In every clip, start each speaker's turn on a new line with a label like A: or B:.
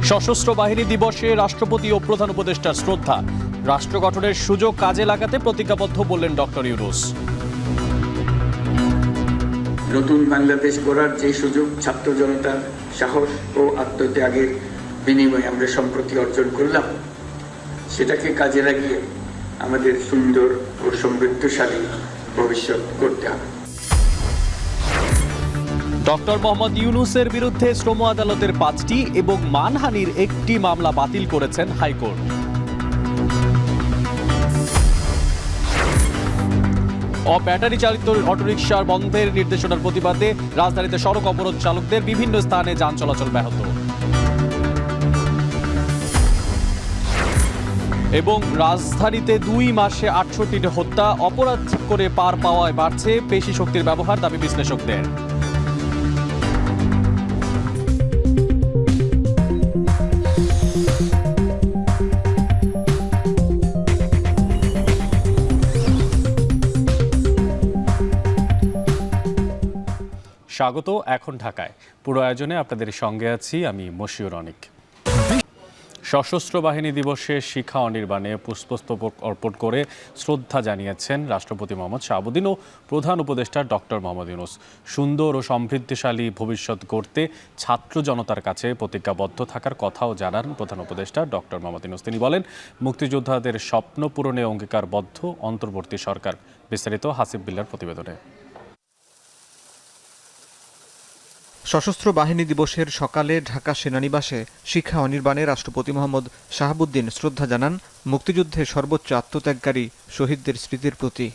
A: সশস্ত্র বাহিনী দিবসে রাষ্ট্রপতি ও প্রধান উপদেষ্টার শ্রদ্ধা। রাষ্ট্র গঠনের সুযোগ কাজে লাগাতে প্রতিজ্ঞাবদ্ধ বললেন ডক্টর ইউনূস।
B: নতুন বাংলাদেশ গড়ার যে সুযোগ ছাত্র জনতার সাহস ও আত্মত্যাগের বিনিময়ে আমরা সম্প্রতি অর্জন করলাম, সেটাকে কাজে লাগিয়ে আমাদের সুন্দর ও সমৃদ্ধশালী ভবিষ্যৎ করতে হবে।
A: ডক্টর মোহাম্মদ ইউনূসের বিরুদ্ধে শ্রম আদালতের 5টি এবং মানহানির 1টি মামলা বাতিল করেছেন হাইকোর্ট। ব্যাটারি চালিত অটোরিকশার বন্ধের নির্দেশনার প্রতিবাদে রাজধানীতে সড়ক অবরোধ, চালকদের বিভিন্ন স্থানে যান চলাচল ব্যাহত। এবং রাজধানীতে 2 মাসে 68টি হত্যা, অপরাধ করে পার পাওয়ায় বাড়ছে পেশি শক্তির ব্যবহার, দাবি বিশ্লেষকদের। স্বাগত এখন ঢাকায়। পুরো আয়োজনে আপনাদের সঙ্গে আছি আমি মশিউর অনিক। সশস্ত্র বাহিনী দিবসে শিখা অনির্বাণে পুষ্পস্তবক অর্পণ করে শ্রদ্ধা জানিয়েছেন রাষ্ট্রপতি মোহাম্মদ শাহাবুদ্দিন ও প্রধান উপদেষ্টা ডক্টর মোহাম্মদ ইউনূস। সুন্দর ও সমৃদ্ধশালী ভবিষ্যৎ গড়তে ছাত্র জনতার কাছে প্রতিজ্ঞাবদ্ধ থাকার কথাও জানান প্রধান উপদেষ্টা ডক্টর মোহাম্মদ ইউনূস। তিনি বলেন, মুক্তিযোদ্ধাদের স্বপ্ন পূরণে অঙ্গীকারবদ্ধ অন্তর্বর্তী সরকার। বিস্তারিত হাসিব বিল্লার প্রতিবেদনে।
C: সশস্ত্র বাহিনী দিবসের সকালে ঢাকা সেনানিবাসে শিখা অনির্বাণে রাষ্ট্রপতি মোহাম্মদ শাহাবুদ্দিন শ্রদ্ধা জানান মুক্তিযুদ্ধে সর্বোচ্চ আত্মত্যাগকারী শহীদদের স্মৃতির প্রতি।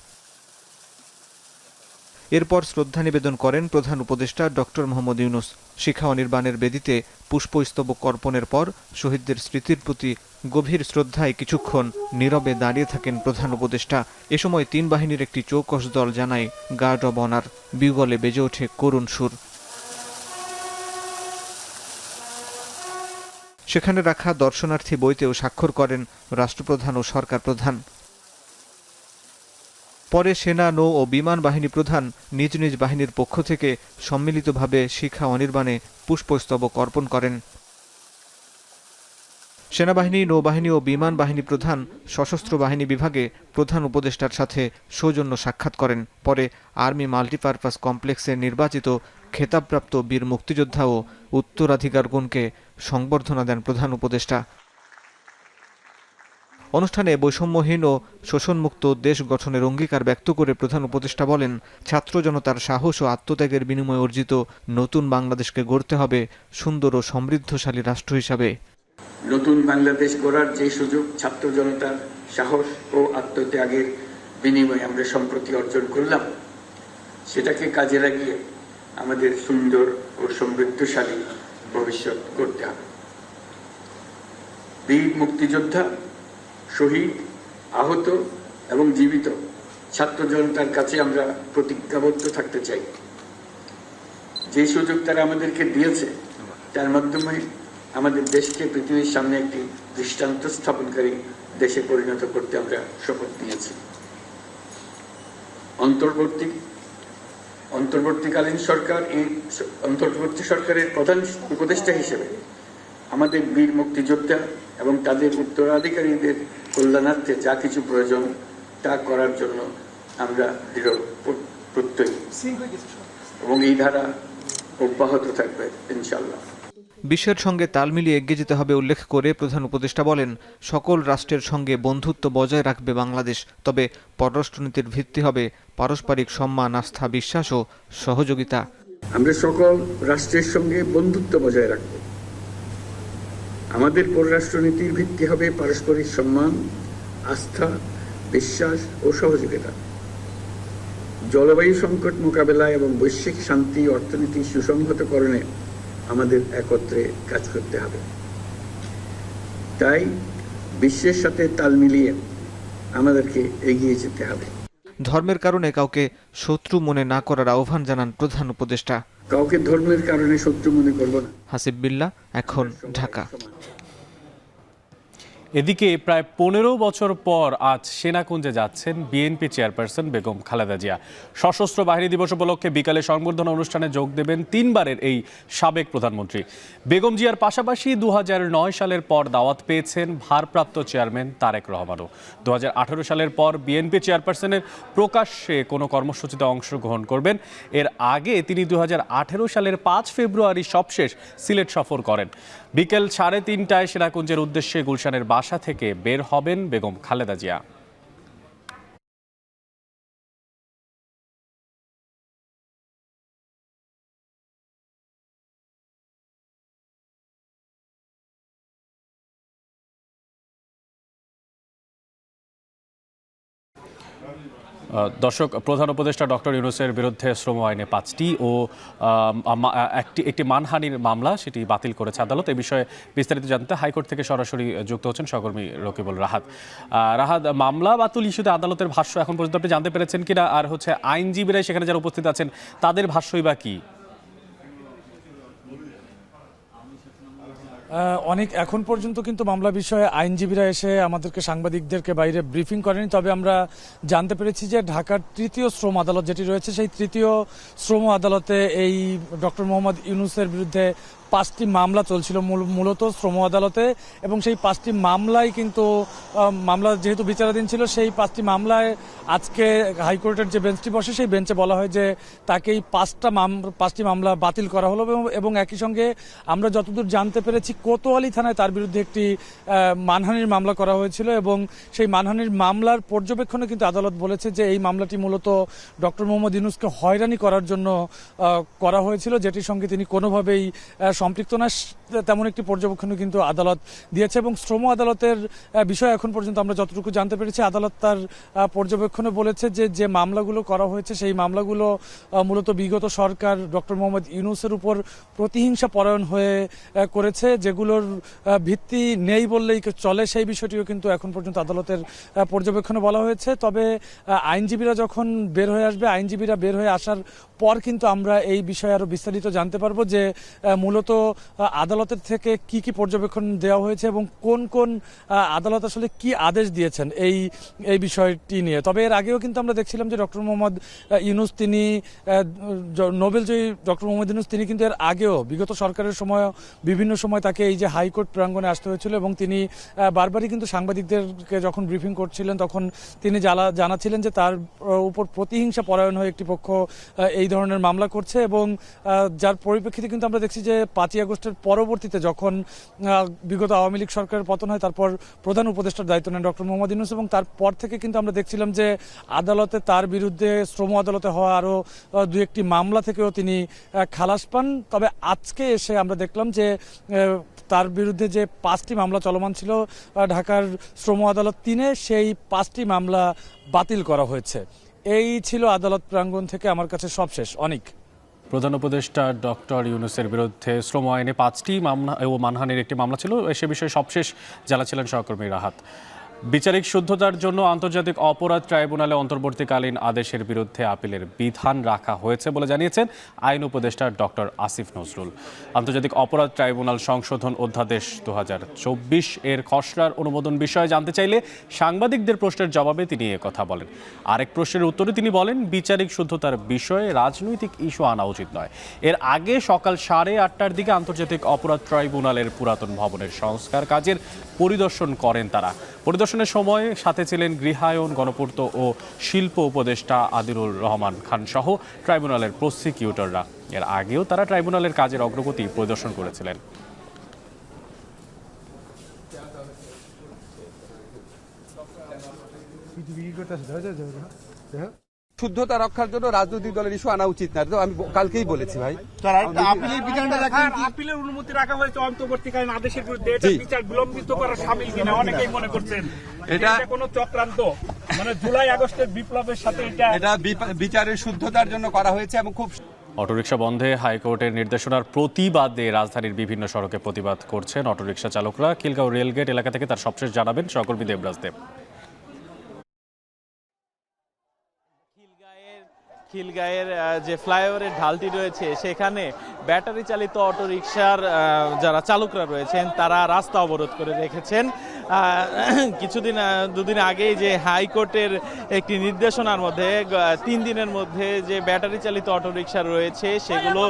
C: এরপর শ্রদ্ধা নিবেদন করেন প্রধান উপদেষ্টা ডক্টর মোহাম্মদ ইউনূস। শিখা অনির্বাণের বেদিতে পুষ্পস্তবক অর্পণের পর শহীদদের স্মৃতির প্রতি গভীর শ্রদ্ধায় কিছুক্ষণ নীরবে দাঁড়িয়ে থাকেন প্রধান উপদেষ্টা। এ সময় 3 বাহিনীর একটি চৌকস দল জানায় গার্ড অব অনার। বিগলে বেজে ওঠে করুণ সুর। সেখানে রাখা দর্শনার্থী বইতেও স্বাক্ষর করেন রাষ্ট্রপ্রধান ও সরকার প্রধান। পরে সেনা, নৌ ও বিমান বাহিনী প্রধান নিজ নিজ বাহিনীর পক্ষ থেকে সম্মিলিতভাবে শিখা অনির্বাণে পুষ্পস্তবক অর্পণ করেন। সেনাবাহিনী, নৌবাহিনী ও বিমান বাহিনী প্রধান সশস্ত্র বাহিনী বিভাগে প্রধান উপদেষ্টার সাথে সৌজন্য সাক্ষাৎ করেন। পরে আর্মি মাল্টিপারপাস কমপ্লেক্সে নির্বাচিত খেতাবপ্রাপ্ত বীর মুক্তিযোদ্ধা ও উত্তরাধিকারগণকে সংবর্ধনা দেন প্রধান উপদেষ্টা। অনুষ্ঠানে বৈষম্যহীন ও শোষণমুক্ত দেশ গঠনের অঙ্গীকার ব্যক্ত করে প্রধান উপদেষ্টা বলেন, ছাত্র জনতার সাহস ও আত্মত্যাগের বিনিময়ে অর্জিত নতুন বাংলাদেশকে গড়তে হবে সুন্দর ও সমৃদ্ধশালী রাষ্ট্র হিসাবে।
B: নতুন বাংলাদেশ গড়ার যে সুযোগ ছাত্র জনতার সাহস ও আত্মত্যাগের বিনিময়ে আমরা সম্প্রতি অর্জন করলাম, সেটাকে কাজে লাগিয়ে আমাদের সুন্দর ও সমৃদ্ধশালী ভবিষ্যৎ করতে হবে। বীর মুক্তিযোদ্ধা, শহীদ, আহত এবং জীবিত ছাত্র জনতার কাছে আমরা প্রতিজ্ঞাবদ্ধ থাকতে চাই। যে সুযোগ তারা আমাদেরকে দিয়েছে, তার মাধ্যমে আমাদের দেশকে পৃথিবীর সামনে একটি দৃষ্টান্ত স্থাপনকারী দেশে পরিণত করতে আমরা শপথ নিয়েছি। অন্তর্বর্তীকালীন সরকার, এই অন্তর্বর্তী সরকারের প্রধান উপদেষ্টা হিসেবে আমাদের বীর মুক্তিযোদ্ধা এবং তাদের উত্তরাধিকারীদের কল্যাণার্থে যা কিছু প্রয়োজন তা করার জন্য আমরা দৃঢ় প্রত্যয়ী এবং এই ধারা অব্যাহত থাকবে ইনশাআল্লাহ।
C: বিশ্বের সঙ্গে তাল মিলিয়ে এগিয়ে যেতে হবে উল্লেখ করে প্রধান উপদেষ্টা বলেন, সকল রাষ্ট্রের সঙ্গে বন্ধুত্ব বজায় রাখবে বাংলাদেশ। তবে পররাষ্ট্রনীতির ভিত্তি হবে পারস্পরিক সম্মান, আস্থা, বিশ্বাস ও সহযোগিতা।
B: আমরা সকল রাষ্ট্রের সঙ্গে বন্ধুত্ব বজায় রাখব। আমাদের পররাষ্ট্রনীতির ভিত্তি হবে পারস্পরিক সম্মান, আস্থা, বিশ্বাস ও সহযোগিতা। জলবায়ু সংকট মোকাবেলায় এবং বৈশ্বিক শান্তি, অর্থনীতি সুসংহতকরণে আমাদের একত্রে কাজ করতে হবে। তাই বিশ্বের সাথে তাল মিলিয়ে আমাদেরকে এগিয়ে যেতে হবে।
C: ধর্মের কারণে কাউকে শত্রু মনে না করার আহ্বান জানান প্রধান উপদেষ্টা।
B: কাউকে ধর্মের কারণে শত্রু মনে করব না।
C: হাসিব বিল্লাহ, এখন ঢাকা।
A: এদিকে প্রায় 15 বছর পর আজ সেনাকুঞ্জে যাচ্ছেন বিএনপি চেয়ারপারসন বেগম খালেদা জিয়া। সশস্ত্র বাহিনী দিবস উপলক্ষে বিকালে সংবর্ধনা অনুষ্ঠানে যোগ দেবেন 3 বারের এই সাবেক প্রধানমন্ত্রী। বেগম জিয়ার পাশাপাশি 2009 সালের পর দাওয়াত পেয়েছেন ভারপ্রাপ্ত চেয়ারম্যান তারেক রহমানও। 2018 সালের পর বিএনপি চেয়ারপারসনের প্রকাশ্যে কোনো কর্মসূচিতে অংশগ্রহণ করবেন। এর আগে তিনি 2018 সালের 5 ফেব্রুয়ারি সবশেষ সিলেট সফর করেন। বিকেল 3:30টায় সেনাকুঞ্জের উদ্দেশ্যে গুলশানের বাসা থেকে বের হবেন বেগম খালেদা জিয়া। দর্শক, প্রধান উপদেষ্টা ডক্টর ইউনূসের বিরুদ্ধে শ্রম আইনে 5টি ও একটি মানহানির মামলা সেটি বাতিল করেছে আদালত। এ বিষয়ে বিস্তারিত জানতে হাইকোর্ট থেকে সরাসরি যুক্ত হচ্ছেন সহকর্মী রকিবুল রাহাত। রাহাত, মামলা বাতিল ইস্যুতে আদালতের ভাষ্য এখন পর্যন্ত আপনি জানতে পেরেছেন কিনা, আর আইনজীবীরাই সেখানে যারা উপস্থিত আছেন তাদের ভাষ্যই বা কি?
D: অনেক এখন পর্যন্ত কিন্তু মামলা বিষয়ে আইনজীবীরা এসে আমাদেরকে সাংবাদিকদেরকে বাইরে ব্রিফিং করেনি। তবে আমরা জানতে পেরেছি যে ঢাকার তৃতীয় শ্রম আদালত যেটি রয়েছে সেই তৃতীয় শ্রম আদালতে এই ডক্টর মোহাম্মদ ইউনূসের বিরুদ্ধে 5টি মামলা চলছিল মূলত শ্রম আদালতে, এবং সেই 5টি মামলায় কিন্তু মামলা যেহেতু বিচারাধীন ছিল সেই 5টি মামলায় আজকে হাইকোর্টের যে বেঞ্চটি বসে সেই বেঞ্চে বলা হয় যে তাকে এই 5টি মামলা বাতিল করা হলো। এবং একই সঙ্গে আমরা যতদূর জানতে পেরেছি কোতোয়ালি থানায় তার বিরুদ্ধে একটি মানহানির মামলা করা হয়েছিল, এবং সেই মানহানির মামলার পর্যবেক্ষণে কিন্তু আদালত বলেছে যে এই মামলাটি মূলত ডক্টর মোহাম্মদ ইউনূসকে হয়রানি করার জন্য করা হয়েছিল, যেটির সঙ্গে তিনি কোনোভাবেই সম্পৃক্ত না, তেমন একটি পর্যবেক্ষণও কিন্তু আদালত দিয়েছে। এবং শ্রম আদালতের বিষয় এখন পর্যন্ত আমরা যতটুকু জানতে পেরেছি আদালত তার পর্যবেক্ষণে বলেছে যে মামলাগুলো করা হয়েছে সেই মামলাগুলো মূলত বিগত সরকার ডক্টর মোহাম্মদ ইউনূসের উপর প্রতিহিংসা পরায়ণ হয়ে করেছে, যেগুলোর ভিত্তি নেই বললেই চলে। সেই বিষয়টিও কিন্তু এখন পর্যন্ত আদালতের পর্যবেক্ষণে বলা হয়েছে। তবে আইনজীবীরা যখন বের হয়ে আসবে, আইনজীবীরা বের হয়ে আসার পর কিন্তু আমরা এই বিষয়ে আরো বিস্তারিত জানতে পারবো যে মূলত আদালতের থেকে কি কি পর্যবেক্ষণ দেওয়া হয়েছে এবং কোন কোন আদালত আসলে কি আদেশ দিয়েছেন এই বিষয়টি নিয়ে। তবে এর আগেও কিন্তু আমরা দেখছিলাম যে ডক্টর মোহাম্মদ ইউনূস তিনি নোবেলজয়ী ডক্টর মোহাম্মদ ইউনূস তিনি কিন্তু এর আগেও বিগত সরকারের সময় বিভিন্ন সময় তাকে এই যে হাইকোর্ট প্রাঙ্গণে আসতে হয়েছিল, এবং তিনি বারবারই কিন্তু সাংবাদিকদেরকে যখন ব্রিফিং করছিলেন তখন তিনি জানাচ্ছিলেন যে তার উপর প্রতিহিংসা পরায়ণ হয়ে একটি পক্ষ এই ধরনের মামলা করছে। এবং যার পরিপ্রেক্ষিতে কিন্তু আমরা দেখছি যে 5ই আগস্টের পরবর্তীতে যখন বিগত আওয়ামী লীগ সরকারের পতন হয় তারপর প্রধান উপদেষ্টার দায়িত্ব নেন ডক্টর মোহাম্মদ ইউনূস, এবং তারপর থেকে কিন্তু আমরা দেখছিলাম যে আদালতে তার বিরুদ্ধে শ্রম আদালতে হওয়া আরও 2-1টি মামলা থেকেও তিনি খালাস পান। তবে আজকে এসে আমরা দেখলাম যে তার বিরুদ্ধে যে 5টি মামলা চলমান ছিল ঢাকার শ্রম আদালত 3-এ, সেই 5টি মামলা বাতিল করা হয়েছে। এই ছিল আদালত প্রাঙ্গণ থেকে আমার কাছে সবশেষ। অনেক
A: প্রধান উপদেষ্টা ডক্টর ইউনূসের বিরুদ্ধে শ্রম আইনে 5টি মামলা ও মানহানির একটি মামলা ছিল, সে বিষয়ে সবশেষ জানাচ্ছিলেন সহকর্মী রাহাত। বিচারিক শুদ্ধতার জন্য আন্তর্জাতিক অপরাধ ট্রাইব্যুনালে অন্তর্বর্তীকালীন আদেশের বিরুদ্ধে আপিলের বিধান রাখা হয়েছে বলে জানিয়েছেন আইন উপদেষ্টা ডক্টর আসিফ নজরুল। আন্তর্জাতিক অপরাধ ট্রাইব্যুনাল সংশোধন অধ্যাদেশ 2024 এর খসড়ার অনুমোদন বিষয়ে জানতে চাইলে সাংবাদিকদের প্রশ্নের জবাবে তিনি কথা বলেন। আরেক প্রশ্নের উত্তরে তিনি বলেন, বিচারিক শুদ্ধতার বিষয়ে রাজনৈতিক ইস্যু আনা উচিত নয়। এর আগে সকাল 8:30টার দিকে আন্তর্জাতিক অপরাধ ট্রাইব্যুনালের পুরাতন ভবনের সংস্কার কাজের পরিদর্শন করেন তারা। পরিদর্শনের সময় সাথে ছিলেন গৃহায়ন, গণপূর্ত ও শিল্প উপদেষ্টা আদিলুর রহমান খান সহ ট্রাইব্যুনালের প্রসিকিউটররা। এর আগেও তারা ট্রাইব্যুনালের কাজের অগ্রগতি পরিদর্শন করেছিলেন।
E: শুদ্ধতা রক্ষার জন্য রাজনৈতিক দলের ইস্যু আনা উচিত না, তো আমি কালকেই বলেছি ভাই।
F: আপিলের অনুমতি রাখা হয়েছে অন্তর্বর্তীকালীন আদেশের বিরুদ্ধে, এটা বিচার বিলম্বিত করা শামিল কিনা অনেকেই মনে করছেন এটা কোনো চক্রান্ত, মানে জুলাই আগস্টের বিপ্লবের সাথে এটা
E: বিচারের শুদ্ধতার জন্য করা হয়েছে। এবং খুব
A: অটোরিকশা বন্ধে হাইকোর্টের নির্দেশনার প্রতিবাদে রাজধানীর বিভিন্ন সড়কে প্রতিবাদ করছেন অটোরিকশা চালকরা। খিলগাঁও রেলগেট এলাকা থেকে তার সবশেষ জানাবেন সহকর্মী দেবরাজ দেব।
G: খিলগাঁয়ের যে ফ্লাইওভারের ঢালটি রয়েছে সেখানে ব্যাটারি চালিত অটোরিকশার যারা চালকরা রয়েছেন তারা রাস্তা অবরোধ করে রেখেছেন। দুদিন আগেই যে হাইকোর্টের একটি নির্দেশনার মধ্যে 3 দিনের মধ্যে যে ব্যাটারি চালিত অটোরিকশা রয়েছে সেগুলো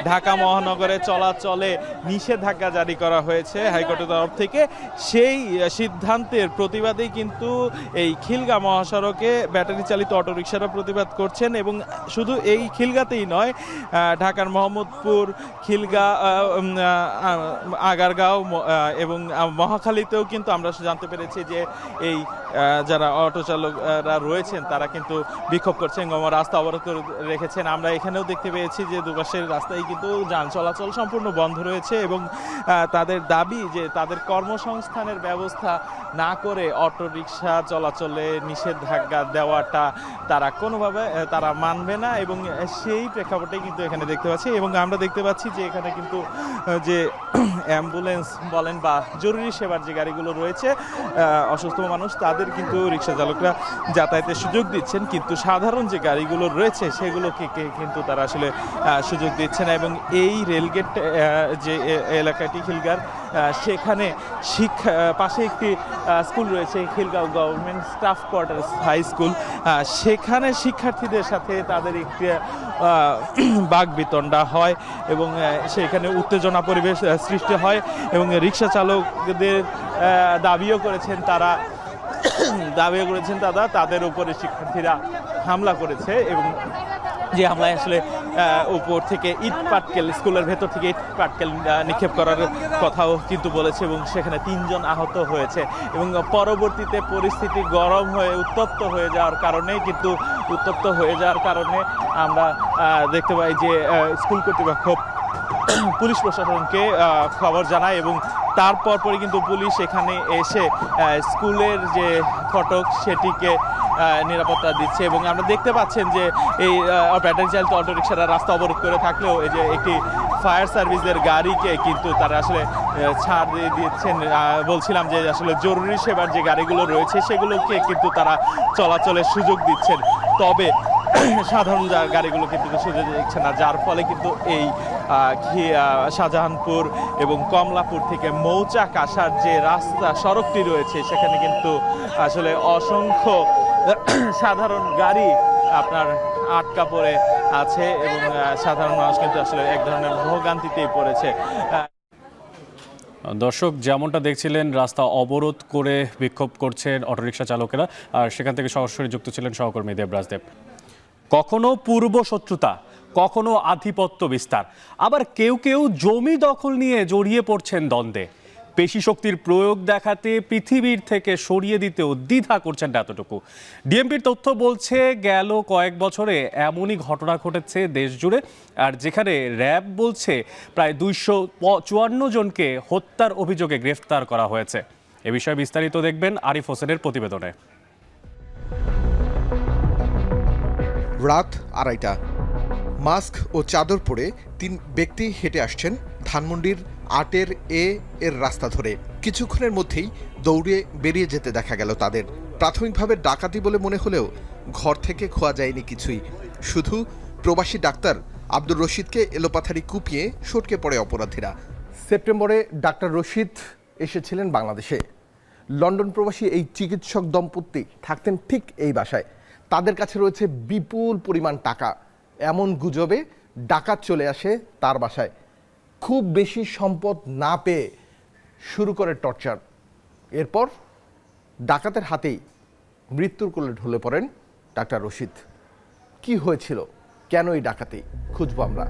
G: ঢাকা মহানগরে চলাচলে নিষেধাজ্ঞা জারি করা হয়েছে হাইকোর্টের তরফ থেকে। সেই সিদ্ধান্তের প্রতিবাদেই কিন্তু এই খিলগা মহাসড়কে ব্যাটারি চালিত অটোরিকশারা প্রতিবাদ করছেন, এবং শুধু এই খিলগাতেই নয়, ঢাকার মোহাম্মদপুর, খিলগা, আগারগাঁও এবং মহাখালীতেও কিন্তু আমরা জানতে পেরেছি যে এই যারা অটো চালকরা রয়েছেন তারা কিন্তু বিক্ষোভ করছেন, রাস্তা অবরোধ করে রেখেছেন। আমরা এখানেও দেখতে পেয়েছি যে দুপাশের রাস্তায় কিন্তু যান চলাচল সম্পূর্ণ বন্ধ রয়েছে, এবং তাদের দাবি যে তাদের কর্মসংস্থানের ব্যবস্থা না করে অটোরিকশা চলাচলে নিষেধাজ্ঞা দেওয়াটা তারা কোনোভাবে তারা মানবে না, এবং সেই প্রেক্ষাপটে কিন্তু এখানে দেখতে পাচ্ছি। এবং আমরা দেখতে পাচ্ছি যে এখানে কিন্তু যে অ্যাম্বুলেন্স বলেন বা জরুরি সেবার যে গাড়িগুলো রয়েছে, অসুস্থ মানুষ তাদের কিন্তু রিক্সা চালকরা যাতায়াতের সুযোগ দিচ্ছেন, কিন্তু সাধারণ যে গাড়িগুলো রয়েছে সেগুলোকে কিন্তু তারা আসলে সুযোগ দিচ্ছে না। এবং এই রেলগেট যে এলাকাটি খিলগার, সেখানে পাশে একটি স্কুল রয়েছে, Khilgaon government staff quarters high school, সেখানে শিক্ষার্থীদের সাথে তাদের একটি বাকবিতণ্ডা হয় এবং সেখানে উত্তেজনা পরিবেশ সৃষ্টি হয়, এবং রিক্সা চালকদের দাবিও করেছেন তাদের উপরে শিক্ষার্থীরা হামলা করেছে, এবং যে হামলায় আসলে উপর থেকে ইট পাটকেল, স্কুলের ভেতর থেকে ইট পাটকেল নিক্ষেপ করার কথাও কিন্তু বলেছে, এবং সেখানে 3 জন আহত হয়েছে। এবং পরবর্তীতে পরিস্থিতি গরম হয়ে উত্তপ্ত হয়ে যাওয়ার কারণে আমরা দেখতে পাই যে স্কুল কর্তৃপক্ষ পুলিশ প্রশাসনকে খবর জানায়, এবং তারপরই কিন্তু পুলিশ এখানে এসে স্কুলের যে ফটক সেটিকে নিরাপত্তা দিচ্ছে। এবং আমরা দেখতে পাচ্ছেন যে এই ব্যাটারি চালিত অটোরিকশারা রাস্তা অবরোধ করে থাকলেও এই যে একটি ফায়ার সার্ভিসের গাড়িকে কিন্তু তারা আসলে ছাড় দিয়ে দিচ্ছেন। বলছিলাম যে আসলে জরুরি সেবার যে গাড়িগুলো রয়েছে সেগুলোকে কিন্তু তারা চলাচলের সুযোগ দিচ্ছেন, তবে সাধারণ গাড়িগুলো কিন্তু সুযোগ দিচ্ছে না, যার ফলে কিন্তু এই শাহজাহানপুর এবং কমলাপুর থেকে মৌচাক আসার যে সড়কটি রয়েছে সেখানে কিন্তু আসলে অসংখ্য সাধারণ গাড়ি আপনার আটকা পড়ে আছে, এবং সাধারণ মানুষ কিন্তু আসলে এক ধরনের ভোগান্তিতেই পড়েছে।
A: দর্শক, যেমনটা দেখছিলেন, রাস্তা অবরোধ করে বিক্ষোভ করছেন অটোরিকশা চালকেরা, আর সেখান থেকে সরাসরি যুক্ত ছিলেন সহকর্মী দেবরাজদেব। কখনো পূর্ব শত্রুতা, কখনো আধিপত্য বিস্তার, আবার কেউ কেউ জমি দখল নিয়ে জড়িয়ে পড়ছেন দ্বন্দ্বে। পেশি শক্তির প্রয়োগ দেখাতে পৃথিবীর থেকে সরিয়ে দিতেও দ্বিধা করছেন না এতটুকু। ডিএমপির তথ্য বলছে গেল কয়েক বছরে এমনই ঘটনা ঘটেছে দেশ জুড়ে, আর যেখানে র্যাব বলছে প্রায় 254 জনকে হত্যার অভিযোগে গ্রেফতার করা হয়েছে। এ বিষয়ে বিস্তারিত দেখবেন আরিফ হোসেনের প্রতিবেদনে।
H: রাত 2:30, মাস্ক ও চাদর পরে 3 ব্যক্তি হেঁটে আসছেন ধানমন্ডির 8-এর এর রাস্তা ধরে। কিছুক্ষণের মধ্যেই দৌড়ে বেরিয়ে যেতে দেখা গেল তাদের। প্রাথমিকভাবে ডাকাতি বলে মনে হলেও ঘর থেকে খোয়া যায়নি কিছুই, শুধু প্রবাসী ডাক্তার আব্দুর রশিদকে এলোপাথারি কুপিয়ে সটকে পড়ে অপরাধীরা। সেপ্টেম্বরে ডাক্তার রশিদ এসেছিলেন বাংলাদেশে। লন্ডন প্রবাসী এই চিকিৎসক দম্পতি থাকতেন ঠিক এই বাসায়। তাদের কাছে রয়েছে বিপুল পরিমাণ টাকা। এমন গুজবে ডাকাত চলে আসে তার বাসায়। খুব বেশি সম্পদ না পেয়ে শুরু করে টর্চার। এরপর ডাকাতের হাতেই মৃত্যুর কোলে ঢলে পড়েন ডাক্তার রশিদ। কি হয়েছিল, কেন এই ডাকাতি, খুঁজবো আমরা।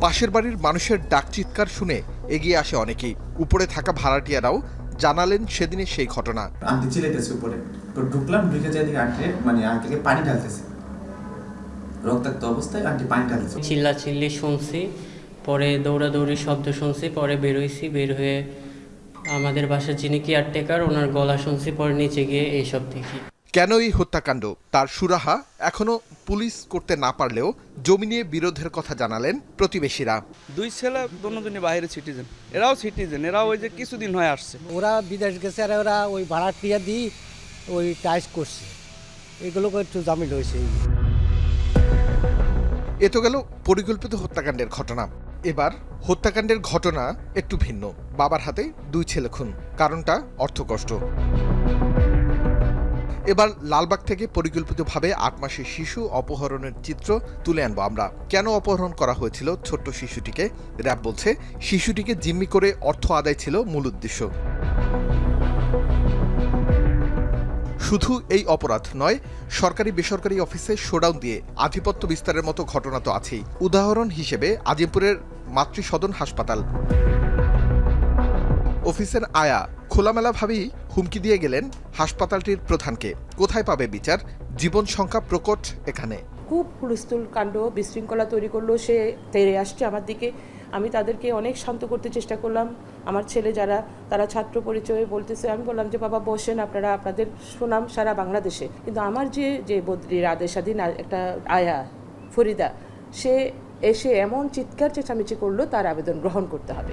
H: পাশের বাড়ির মানুষের ডাক চিৎকার শুনে এগিয়ে আসে অনেকেই। উপরে থাকা ভাড়াটিয়ারাও জানালেন সেদিনের সেই ঘটনা।
I: আন্টি চিল্লাইতেছে উপরে, তো ঢুকলাম, ঢুকে যাই দিকে আন্টিকে পানি ঢালতেছে, রক্তাক্ত অবস্থায় আন্টি পানি ঢালতেছে।
J: চিল্লাচিল্লি শুনছি, পরে দৌড়াদৌড়ি শব্দ শুনছি, পরে বের হয়ে আমাদের বাসার যিনি কেয়ারটেকার ওনার গলা শুনছি, পরে নিচে গিয়ে এইসব দেখি।
H: কেন এই হত্যাকাণ্ড তার সুরাহা এখনো পুলিশ করতে না পারলেও জমি নিয়ে বিরোধের কথা জানালেন প্রতিবেশীরা।
K: 2 ছেলে দুজনই বাইরের সিটিজেন, এরাও ওই যে কিছুদিন হয়ে আসছে।
L: ওরা বিদেশ গেছে আর ওরা ওই ভাড়াটিয়া দিয়ে ওই টাইস করছে, এগুলো একটু জামিল হয়েছে।
H: এ তো গেল পরিকল্পিত হত্যাকাণ্ডের ঘটনা। এবার হত্যাকাণ্ডের ঘটনা একটু ভিন্ন। বাবার হাতে 2 ছেলে খুন, কারণটা অর্থকষ্ট। এবার লালবাগ থেকে পরিকল্পিতভাবে 8 মাসের শিশু অপহরণের চিত্র তুলে আনবো আমরা। কেন অপহরণ করা হয়েছিল ছোট্ট শিশুটিকে? র‍্যাব বলছে শিশুটিকে জিম্মি করে অর্থ আদায় ছিল মূল উদ্দেশ্য। শুধু এই অপরাধ নয়, সরকারি বেসরকারি অফিসে শোডাউন দিয়ে আধিপত্য বিস্তারের মতো ঘটনা তো আছেই। উদাহরণ হিসেবে আজিমপুরের মাতৃসদন হাসপাতাল। অফিসের আয়া খোলামেলাভাবেই হুমকি দিয়ে গেলেন হাসপাতালটির প্রধানকে। কোথায় পাবে বিচার? জীবন সংখ্যা প্রকট এখানে।
M: খুব হুলস্থুল কাণ্ড, বিশৃঙ্খলা তৈরি করলো। সে তেড়ে আসছে আমার দিকে। আমি তাদেরকে অনেক শান্ত করতে চেষ্টা করলাম। আমার ছেলে যারা, তারা ছাত্র পরিচয়ে বলতেছে। আমি বললাম যে বাবা বসেন, আপনারা, আপনাদের সুনাম সারা বাংলাদেশে। কিন্তু আমার যে বদ্রির আদেশাধীন একটা আয়া ফরিদা, সে এসে এমন চিৎকার চেঁচামেচি করলো, তার আবেদন গ্রহণ করতে হবে।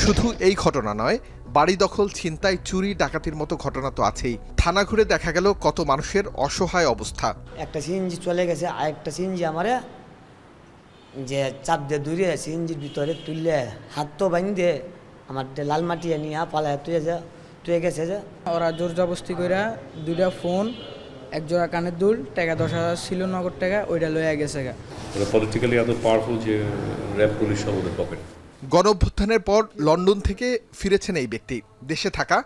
H: শুধু এই ঘটনা নয়, বাড়ি দখল, ছিনতাই, চুরি, ডাকাতির মতো ঘটনা তো আছেই। থানা ঘুরে দেখা গেল কত মানুষের অসহায় অবস্থা।
L: একটা সিএনজি চলে গেছে, আরেকটা সিএনজি আমারে যে চাপ দিয়ে দূরে সিএনজির ভিতরে তুললে হাত তো বাইন্ধে আমার লাল মাটি নিয়ে পালায় তুই গেছে যে
K: ওরা জোর জবরদস্তি করে 2টা ফোন, 1 জোড়া কানের দুল, টাকা 10,000 ছিল, নগদ টাকা, ওইটা লয়ে গেছে।
N: পলিটিক্যালি এত পাওয়ারফুল যে র‍্যাব পুলিশ সব ওদের পকেট।
H: গণঅভ্যুত্থানের পর লন্ডন থেকে ফিরেছেন এই ব্যক্তি। দেশে থাকা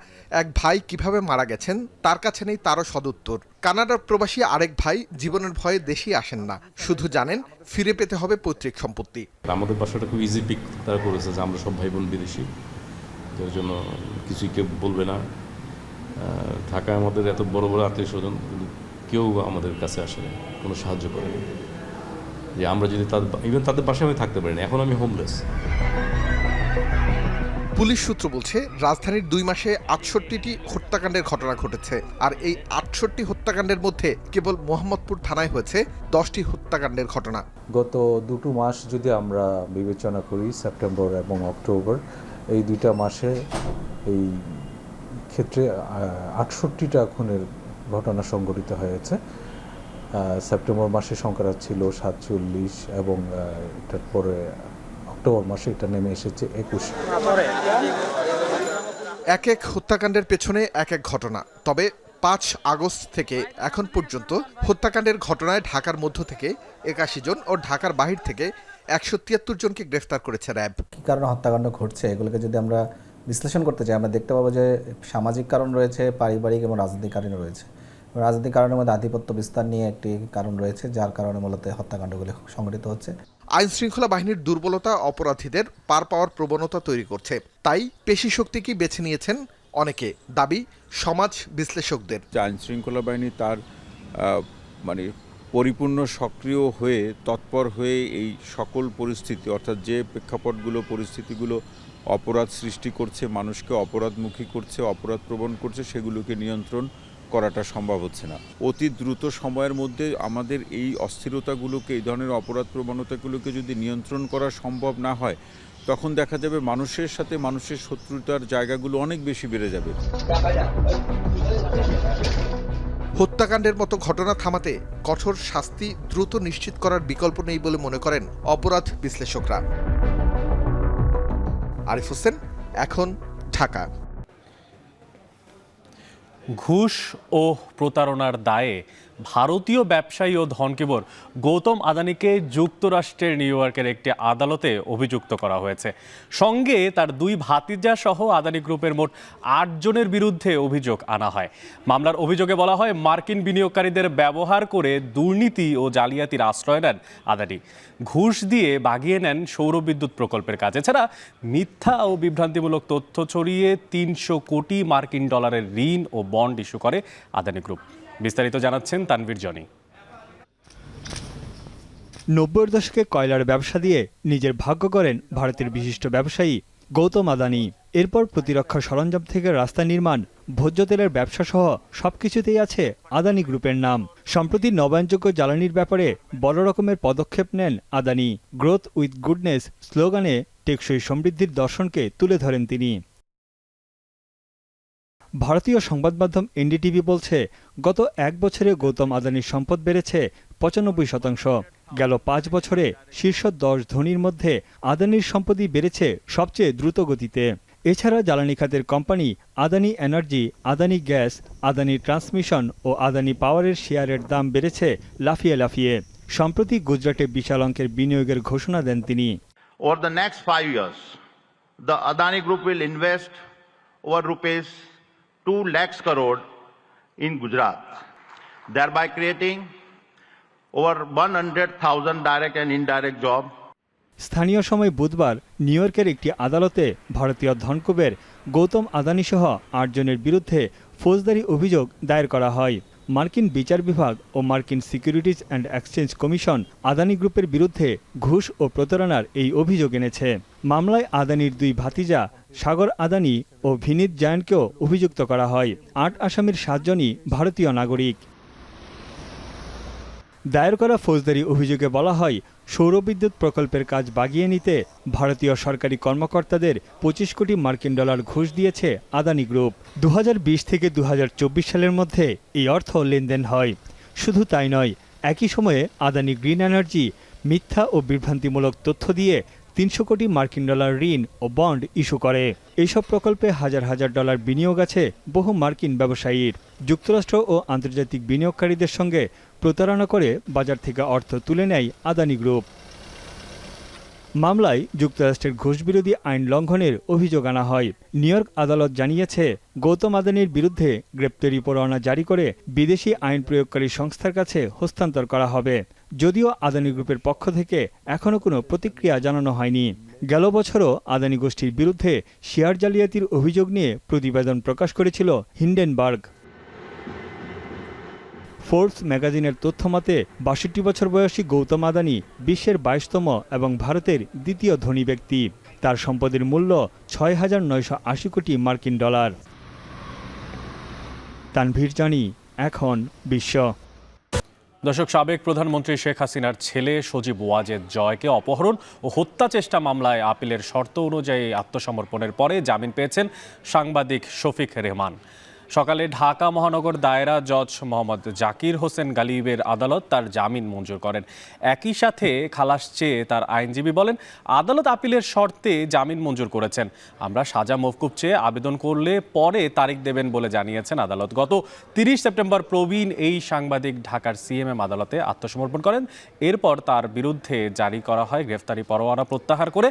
H: এক ভাই কিভাবে মারা গেছেন তার কাছে নেই তারও সদুত্তর। কানাডার প্রবাসী আরেক ভাই জীবনের ভয়ে দেশেই আসেন না, শুধু জানেন ফিরে পেতে হবে পৈতৃক সম্পত্তি।
N: আমাদের বাসাটা খুব ইজি পিক তারা করেছে যে আমরা সব ভাই বোন বিদেশি, যার জন্য কিছুই কেউ বলবে না। ঢাকায় আমাদের এত বড় বড় আত্মীয় স্বজন, কেউ আমাদের কাছে আসে না, কোনো সাহায্য করে না। যে আমরা যদি ইভেন তাদের পাশে আমি থাকতে পারি না, এখন আমি হোমলেস।
H: পুলিশ সূত্র বলছে রাজধানীর 2 মাসে 68টি হত্যাকাণ্ডের ঘটনা ঘটেছে। আর এই 68 হত্যাকাণ্ডের মধ্যে কেবল মোহাম্মদপুর থানায় হয়েছে 10টি হত্যাকাণ্ডের ঘটনা।
O: গত 2 মাস যদি আমরা বিবেচনা করি, সেপ্টেম্বর এবং অক্টোবর, এই 2টা মাসে এই ক্ষেত্রে 68টা খুনের ঘটনা সংঘটিত হয়েছে। সেপ্টেম্বর মাসে সংখ্যাটা ছিল 47 এবং এটার পরে অক্টোবর মাসে এটা নেমে এসেছে 21।
H: এক এক হত্যাকাণ্ডের পেছনে এক এক ঘটনা। তবে 5 আগস্ট থেকে এখন পর্যন্ত হত্যাকাণ্ডের ঘটনায় ঢাকার মধ্য থেকে 81 জন ও ঢাকার বাহির থেকে 173 জনকে গ্রেফতার করেছে র‍্যাব।
I: কী কারণে হত্যাকাণ্ড ঘটছে এগুলোকে যদি আমরা বিশ্লেষণ করতে চাই, আমরা দেখতে পাবো যে সামাজিক কারণ রয়েছে, পারিবারিক এবং রাজনৈতিক কারণ রয়েছে। রাজনৈতিক কারণের মধ্যে আধিপত্য বিস্তার নিয়ে একটি কারণ রয়েছে, যার কারণে মূলত হত্যাকাণ্ডগুলি সংঘটিত হচ্ছে।
H: আইন শৃঙ্খলা বাহিনীর দুর্বলতা অপরাধীদের পার পাওয়ার প্রবণতা তৈরি করছে, তাই পেশি শক্তিকেই বেছে নিয়েছেন অনেকে, দাবি সমাজ বিশ্লেষকদের।
P: আইন শৃঙ্খলা বাহিনী তার পরিপূর্ণ সক্রিয় হয়ে, তৎপর হয়ে এই সকল পরিস্থিতি, অর্থাৎ যে প্রেক্ষাপটগুলো, পরিস্থিতিগুলো অপরাধ সৃষ্টি করছে, মানুষকে অপরাধমুখী করছে, অপরাধ প্রবণ করছে, সেগুলোকে নিয়ন্ত্রণ করাটা সম্ভব হচ্ছে না। অতি দ্রুত সময়ের মধ্যে আমাদের এই অস্থিরতাগুলোকে, এই ধরনের অপরাধ প্রবণতাগুলোকে যদি নিয়ন্ত্রণ করা সম্ভব না হয়, তখন দেখা যাবে মানুষের সাথে মানুষের শত্রুতার জায়গাগুলো অনেক বেশি বেড়ে যাবে।
H: হত্যাকাণ্ডের মতো ঘটনা থামাতে কঠোর শাস্তি দ্রুত নিশ্চিত করার বিকল্প নেই বলে মনে করেন অপরাধ বিশ্লেষকরা। আরিফ হোসেন, এখন, ঢাকা।
A: ঘুষ ও প্রতারণার দায়ে ভারতীয় ব্যবসায়ী ও ধনকুবের গৌতম আদানিকে যুক্তরাষ্ট্রের নিউ ইয়র্কের একটি আদালতে অভিযুক্ত করা হয়েছে। সঙ্গে তার 2 ভাতিজা সহ আদানি গ্রুপের মোট 8 জনের বিরুদ্ধে অভিযোগ আনা হয়। মামলার অভিযোগে বলা হয়, মার্কিন বিনিয়োগকারীদের ব্যবহার করে দুর্নীতি ও জালিয়াতির আশ্রয় নেন আদানি। ঘুষ দিয়ে বাগিয়ে নেন সৌরবিদ্যুৎ প্রকল্পের কাজ। এছাড়া মিথ্যা ও বিভ্রান্তিমূলক তথ্য ছড়িয়ে 300 কোটি মার্কিন ডলারের ঋণ ও বন্ড ইস্যু করে আদানি গ্রুপ। বিস্তারিত জানাচ্ছেন তানভীর জনি।
Q: 90-এর দশকে কয়লার ব্যবসা দিয়ে নিজের ভাগ্য করেন ভারতের বিশিষ্ট ব্যবসায়ী গৌতম আদানি। এরপর প্রতিরক্ষা সরঞ্জাম থেকে রাস্তা নির্মাণ, ভোজ্য তেলের ব্যবসা সহ সবকিছুতেই আছে আদানি গ্রুপের নাম। সম্প্রতি নবায়নযোগ্য জ্বালানির ব্যাপারে বড় রকমের পদক্ষেপ নেন আদানি। গ্রোথ উইথ গুডনেস স্লোগানে টেকসই সমৃদ্ধির দর্শনকে তুলে ধরেন তিনি। ভারতীয় সংবাদ মাধ্যম এনডিটিভি বলছে, গত 1 বছরে গৌতম আদানির সম্পদ বেড়েছে 95%। গেল ৫ বছরে শীর্ষ ১০ ধনীর মধ্যে আদানির সম্পত্তি বেড়েছে সবচেয়ে দ্রুত গতিতে। এছাড়া জ্বালানি খাতের company Adani energy, Adani gas, Adani transmission ও আদানি পাওয়ারের শেয়ারের দাম বেড়েছে লাফিয়ে লাফিয়ে। সম্প্রতি গুজরাটে বিশাল অঙ্কের বিনিয়োগের ঘোষণা দেন তিনি।
R: Over the next 5 years, the Adani Group will invest over rupees 2 lakhs crore in Gujarat, thereby creating over 100,000 direct and indirect jobs.
Q: স্থানীয় সময় বুধবার নিউ ইয়র্কের একটি আদালতে ভারতীয় ধনকুবের গৌতম আদানি সহ ৮ জনের বিরুদ্ধে ফৌজদারি অভিযোগ দায়ের করা হয়। মার্কিন বিচার বিভাগ ও মার্কিন securities and exchange commission Adani গ্রুপের বিরুদ্ধে ঘুষ ও প্রতারণার এই অভিযোগ এনেছে। মামলায় আদানির 2 ভাতিজা সাগর আদানি ও ভিনীত জায়নকেও অভিযুক্ত করা হয়। ৮ আসামির 7 জনই ভারতীয় নাগরিক। দায়ের করা ফৌজদারি অভিযোগে বলা হয়, সৌরবিদ্যুৎ প্রকল্পের কাজ বাগিয়ে নিতে ভারতীয় সরকারি কর্মকর্তাদের 25 কোটি মার্কিন ডলার ঘুষ দিয়েছে আদানি গ্রুপ। 2020 থেকে 2024 সালের মধ্যে এই অর্থ লেনদেন হয়। শুধু তাই নয়, একই সময়ে আদানি গ্রিন এনার্জি মিথ্যা ও বিভ্রান্তিমূলক তথ্য দিয়ে 300 কোটি মার্কিন ডলার ঋণ ও বন্ড ইস্যু করে। এইসব প্রকল্পে হাজার হাজার ডলার বিনিয়োগ আছে বহু মার্কিন ব্যবসায়ীর। যুক্তরাষ্ট্র ও আন্তর্জাতিক বিনিয়োগকারীদের সঙ্গে প্রতারণা করে বাজার থেকে অর্থ তুলে নেয় আদানি গ্রুপ। মামলায় যুক্তরাষ্ট্রের ঘুষবিরোধী আইন লঙ্ঘনের অভিযোগ আনা হয়। নিউ ইয়র্ক আদালত জানিয়েছে, গৌতম আদানির বিরুদ্ধে গ্রেপ্তারি পরোয়ানা জারি করে বিদেশি আইন প্রয়োগকারী সংস্থার কাছে হস্তান্তর করা হবে। যদিও আদানি গ্রুপের পক্ষ থেকে এখনও কোনো প্রতিক্রিয়া জানানো হয়নি। গেল বছরও আদানি গোষ্ঠীর বিরুদ্ধে শেয়ার জালিয়াতির অভিযোগ নিয়ে প্রতিবেদন প্রকাশ করেছিল হিন্ডেনবার্গ। ফোর্বস ম্যাগাজিনের তথ্যমতে ৬২ বছর বয়সী গৌতম আদানি বিশ্বের 22তম এবং ভারতের দ্বিতীয় ধনী ব্যক্তি। তার সম্পদের মূল্য ৬,৯৮০ কোটি মার্কিন ডলার। তানভীর জানি, এখন বিশ্ব।
A: দর্শক, সাবেক প্রধানমন্ত্রী শেখ হাসিনার ছেলে সজীব ওয়াজেদ জয়কে অপহরণ ও হত্যা চেষ্টা মামলায় আপিলের শর্ত অনুযায়ী আত্মসমর্পণের পরে জামিন পেয়েছেন সাংবাদিক শফিক রেহমান। সকালে ঢাকা মহানগর দায়রা জজ মোহাম্মদ জাকির হোসেন গালিবের আদালত তার জামিন মঞ্জুর করেন। একই সাথে খালাস চেয়ে তার আইনজীবী বলেন, আদালত আপিলের শর্তে জামিন মঞ্জুর করেছেন। আমরা সাজা মওকুফ চেয়ে আবেদন করলে পরে তারিখ দেবেন বলে জানিয়েছেন আদালত। গত 30 সেপ্টেম্বর প্রবীণ এই সাংবাদিক ঢাকার সিএমএম আদালতে আত্মসমর্পণ করেন। এরপর তার বিরুদ্ধে জারি করা হয় গ্রেফতারি পরোয়ানা প্রত্যাহার করে